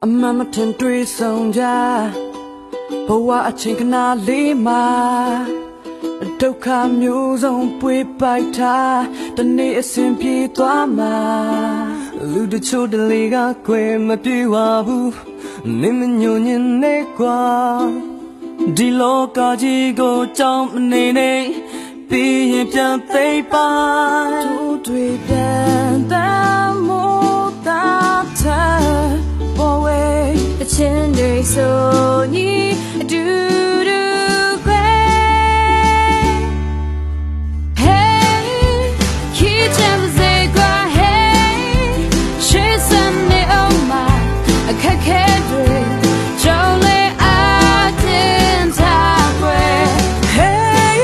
အမှန်မထင်တွေ့ဆုံကြဘဝအချိန်ခဏလေးမှာဒုက္ခမျိုးစုံပွေပိုက်ထားတနေ့အစဉ်ပြေးသွားမှာလူတချို့တလေကခွေမပြေပါဘူးနေမညွညင်နေကွာဒီလောကကြီးကိုကြောင်းမနေနေပြီးရင်ပြန်သိပါတို့တွေတန်တမ်းမို့တာချာဘောဝဲအချင်းတွေဆိုညီအတူတူခွဲ Hey ခီးချမ်းစေကွာ Hey ရှေ့စံနေအောင်မအခက်ခဲတွေကြောင်းလေအတင်းထားခွဲ Hey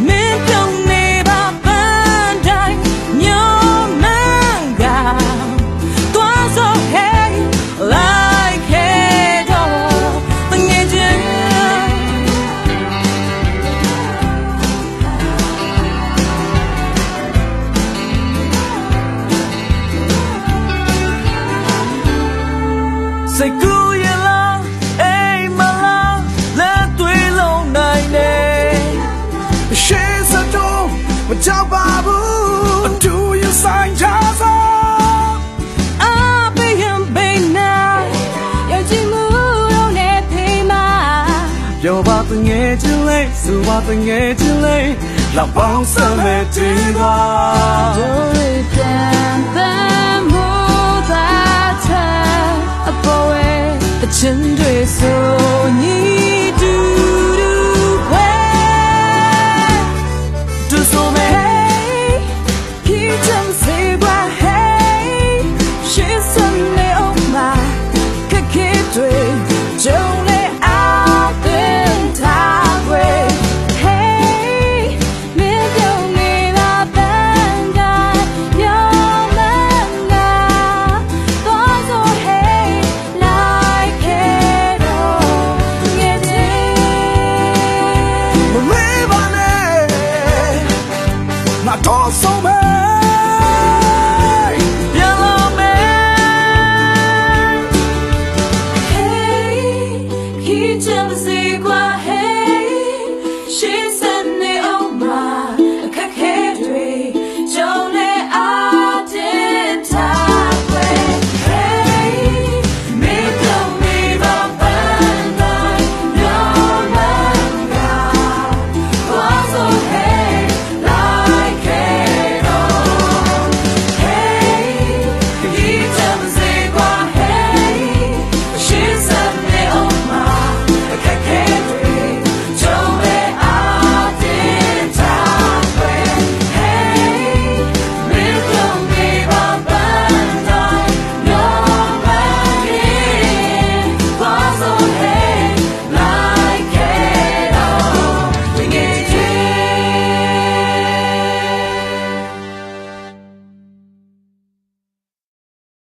မင်းပြောင်းနေပါပန်းတိုင်းညမန်းကသွားစော Hey like it all တငယ်ချင်းစိတ်ကူးရလားအိမ်မလားလက်တွေးလုံးနိုင်နေရှေ့စတော့မကြောက်ပါဘူးအတူရဆိုင်ကြစို့အဘေးရင်ဘေးနာရောက်ချင်မှုတော့နဲ့ဖေးမှာပြောပါတငယ်ချင်းလေးဆိုပါတငယ်ချင်းလေးလောက်ပေါင်းစမ်းမဲ့ဒီပါတို့ရပြန်ပန်းမှုသာချာအပေါ်ဝဲအချင်းတွေဆိုညီတူတူခွဲတူဆိုမဲခီးချမ်းစေပါ Hey ရှေ့စံနေအောင်မခက်ခဲတွေကြုံလေအားတင်ထားခွဲ Hey မင်းပြုံးနေပါပန်းတိုင်းရောမန်းနာသွားစို့ Hey like it all ငယ်ချင်းမမေးပါနဲ့ငါတော့ဆုံးမယ်